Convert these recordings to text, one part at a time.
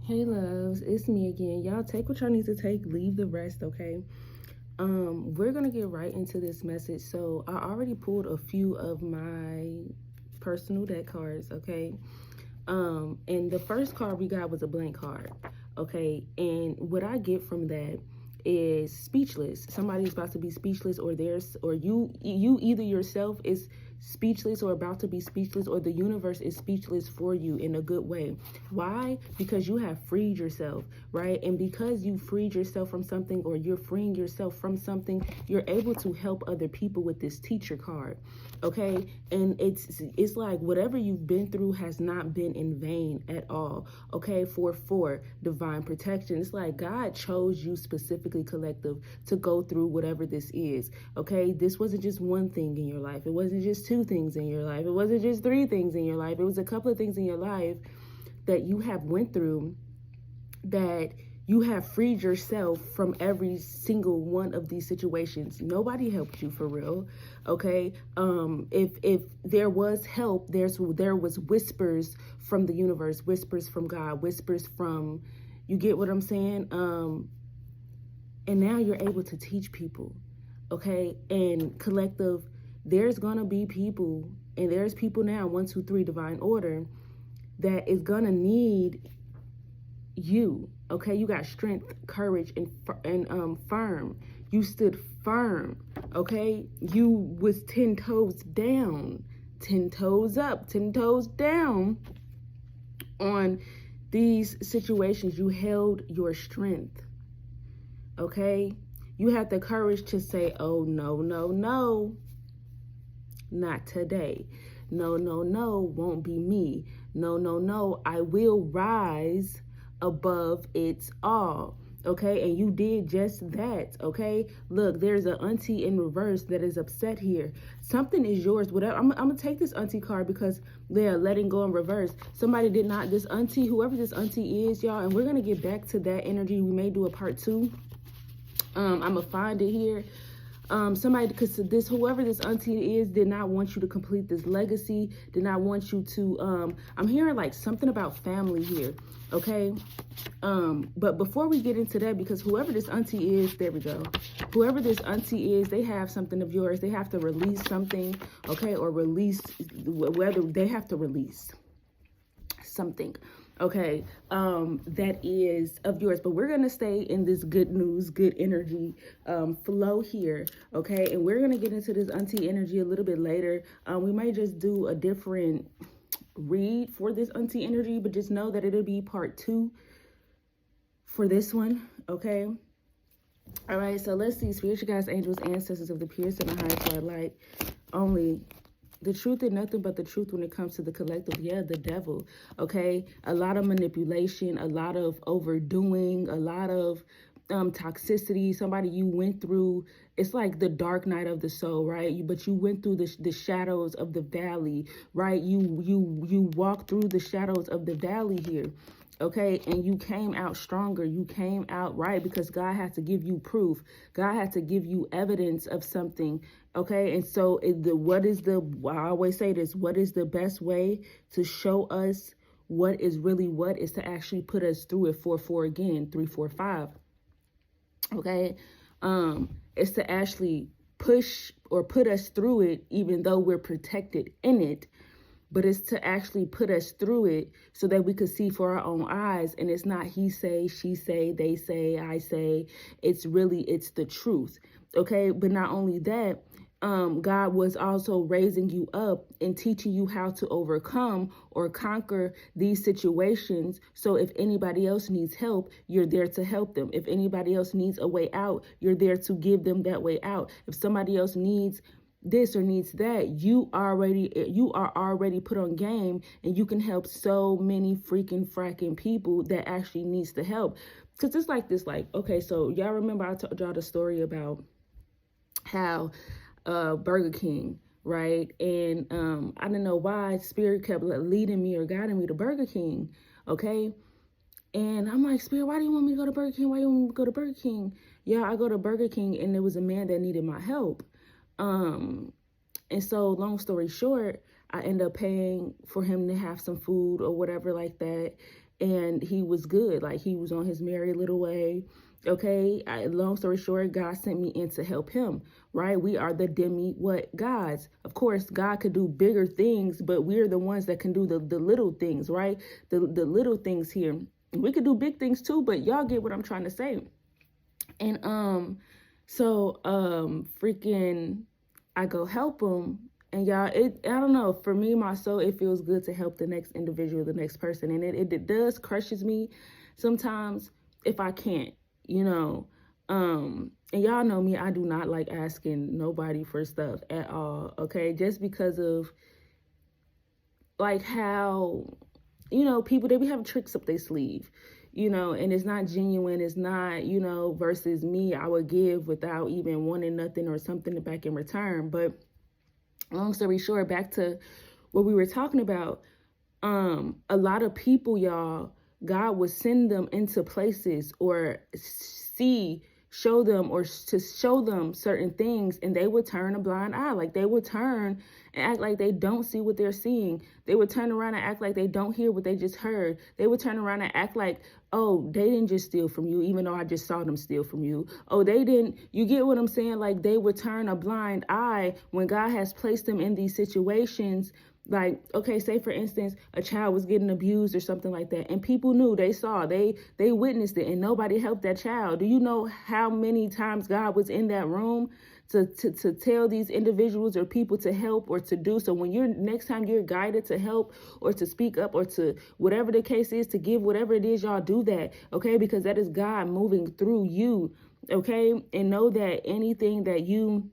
Hey loves, it's me again. Y'all take what y'all need to take, leave the rest, okay? We're gonna get right into this message. So I already pulled a few of my personal deck cards, okay? And the first card we got was a blank card, okay? And what I get from that is speechless. Somebody's about to be speechless, or you either yourself is speechless or about to be speechless, or the universe is speechless for you in a good way. Why? Because you have freed yourself, right? And because you freed yourself from something, or you're freeing yourself from something, you're able to help other people with this teacher card, okay? And it's like whatever you've been through has not been in vain at all, okay? For divine protection, it's like God chose you specifically, collective, to go through whatever this is, okay? This wasn't just one thing in your life. It wasn't just two things in your life. It wasn't just three things in your life. It was a couple of things in your life that you have went through, that you have freed yourself from every single one of these situations. Nobody helped you, for real, okay? If there was help, there was whispers from the universe, whispers from God, whispers from, you get what I'm saying? And now you're able to teach people, okay? And collective, there's gonna be people, and there's people now, 1, 2, 3, divine order, that is gonna need you, okay? You got strength, courage, and firm. You stood firm, okay? You was 10 toes down, 10 toes up, 10 toes down on these situations. You held your strength, okay? You had the courage to say, oh, no, no, no, not today. No, no, no, won't be me. No, no, no, I will rise above it all, okay? And you did just that, okay? Look, there's an auntie in reverse that is upset here. Something is yours. Whatever. I'm gonna take this auntie card because they're letting go in reverse. Somebody did not, this auntie, whoever this auntie is, y'all, and we're gonna get back to that energy. We may do a part 2. I'm gonna find it here. Somebody, because this, whoever this auntie is, did not want you to complete this legacy, did not want you to, I'm hearing like something about family here, okay? But before we get into that, because whoever this auntie is, there we go. Whoever this auntie is, they have something of yours. They have to release something, okay? Or release, whether they have to release something, okay, that is of yours. But we're gonna stay in this good news, good energy flow here, okay? And we're gonna get into this auntie energy a little bit later. We might just do a different read for this auntie energy, but just know that it'll be part 2 for this one, okay? All right, so let's see. Spiritual guides, angels, ancestors of the purest and the highest side light, only the truth and nothing but the truth when it comes to the collective. Yeah, the devil, okay? A lot of manipulation, a lot of overdoing, a lot of toxicity. Somebody you went through, it's like the dark night of the soul, right? But you went through the shadows of the valley, right? You walked through the shadows of the valley here, okay? And you came out stronger. You came out right because God had to give you proof. God had to give you evidence of something, okay? And so I always say this, what is the best way to show us what is really what is to actually put us through it. 4-4 again, 3-4-5, okay? It's to actually push or put us through it, even though we're protected in it, but it's to actually put us through it so that we could see for our own eyes. And it's not he say, she say, they say, I say. It's the truth, okay? But not only that, God was also raising you up and teaching you how to overcome or conquer these situations. So if anybody else needs help, you're there to help them. If anybody else needs a way out, you're there to give them that way out. If somebody else needs this or needs that, you are already put on game, and you can help so many freaking fracking people that actually needs the help. Because it's like this, like, okay, so y'all remember I told y'all the story about how Burger King, right? And I don't know why Spirit kept leading me or guiding me to Burger King, okay? And I'm like, Spirit, why do you want me to go to Burger King? Why do you want me to go to Burger King? Yeah, I go to Burger King, and there was a man that needed my help. And so long story short, I end up paying for him to have some food or whatever like that. and he was good. Like, he was on his merry little way. Okay, long story short, God sent me in to help him, right? We are the gods. Of course, God could do bigger things, but we're the ones that can do the little things, right? The little things here. We could do big things too, but y'all get what I'm trying to say. And freaking, I go help him. And y'all, I don't know, for me, my soul, it feels good to help the next individual, the next person. And it does crushes me sometimes if I can't, you know. And y'all know me, I do not like asking nobody for stuff at all, okay? Just because of, like, how, you know, people, they be having tricks up their sleeve, you know, and it's not genuine. It's not, you know, versus me, I would give without even wanting nothing or something back in return. But long story short, back to what we were talking about, a lot of people, y'all, God would send them into places or show them certain things, and they would turn a blind eye. Like, they would turn and act like they don't see what they're seeing. They would turn around and act like they don't hear what they just heard. They would turn around and act like, oh, they didn't just steal from you, even though I just saw them steal from you. Oh, they didn't. You get what I'm saying? Like, they would turn a blind eye when God has placed them in these situations. Like, okay, say for instance, a child was getting abused or something like that, and people knew, they saw, they witnessed it, and nobody helped that child. Do you know how many times God was in that room to tell these individuals or people to help or to do? So when next time you're guided to help or to speak up or to whatever the case is, to give whatever it is, y'all do that, okay? Because that is God moving through you, okay? And know that anything that you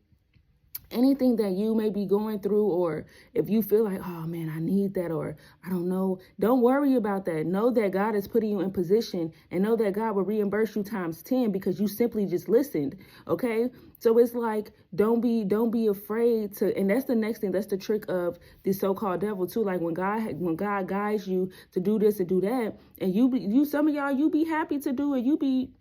may be going through, or if you feel like, oh man, I need that, or I don't know, don't worry about that. Know that God is putting you in position, and know that God will reimburse you times 10 because you simply just listened. Okay. So it's like, don't be afraid to, and that's the next thing. That's the trick of the so-called devil too. Like, when God guides you to do this and do that, and some of y'all, you be happy to do it.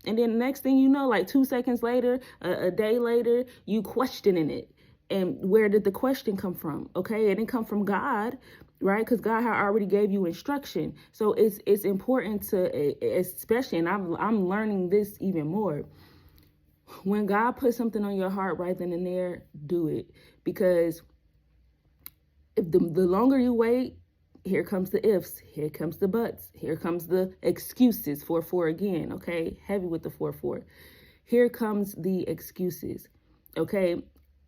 And then the next thing you know, like 2 seconds later, a day later, you questioning it. And where did the question come from? Okay, it didn't come from God, right? Because God had already gave you instruction. So it's important to, especially, and I'm learning this even more. When God puts something on your heart right then and there, do it. Because if the longer you wait, here comes the ifs, here comes the buts, here comes the excuses. 4-4 again, okay? Heavy with the 4-4. Here comes the excuses, okay?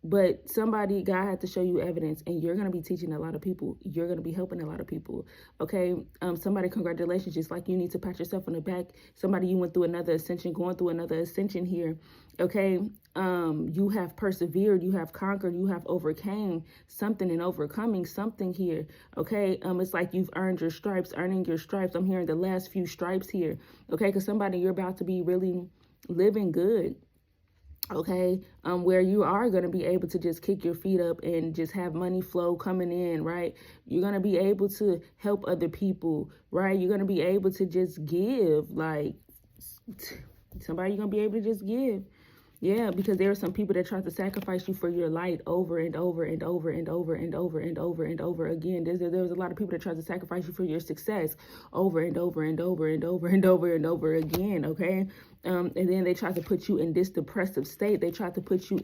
But God had to show you evidence, and you're going to be teaching a lot of people. You're going to be helping a lot of people. Okay. Somebody, congratulations. Just like you need to pat yourself on the back. Somebody, you went through another ascension, going through another ascension here. Okay. You have persevered, you have conquered, you have overcame something and overcoming something here. Okay. It's like you've earning your stripes. I'm hearing the last few stripes here. Okay. Because somebody, you're about to be really living good. Okay, where you are going to be able to just kick your feet up and just have money flow coming in, right? You're going to be able to help other people, right? You're going to be able to just give, like, somebody, you're going to be able to just give. Yeah, because there are some people that try to sacrifice you for your light over and over and over and over and over and over and over again. There's a lot of people that try to sacrifice you for your success over and over and over and over and over and over again, okay? And then they try to put you in this depressive state. They try to put you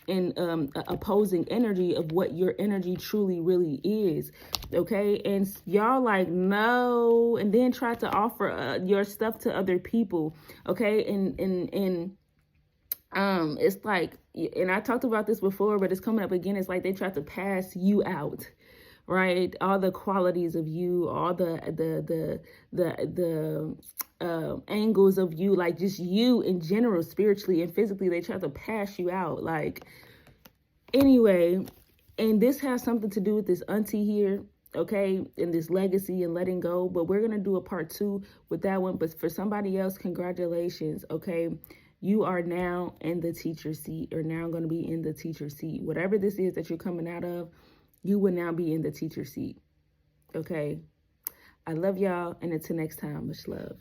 in opposing energy of what your energy truly really is, okay? And y'all like, no, and then try to offer your stuff to other people, okay? And it's like, and I talked about this before, but it's coming up again. It's like they try to pass you out, right? All the qualities of you, all the angles of you, like just you in general, spiritually and physically, they try to pass you out. Like, anyway, and this has something to do with this auntie here, okay, and this legacy and letting go. But we're gonna do a part 2 with that one. But for somebody else, congratulations, okay? You are now in the teacher seat, or now going to be in the teacher seat. Whatever this is that you're coming out of, you will now be in the teacher seat. Okay. I love y'all. And until next time, much love.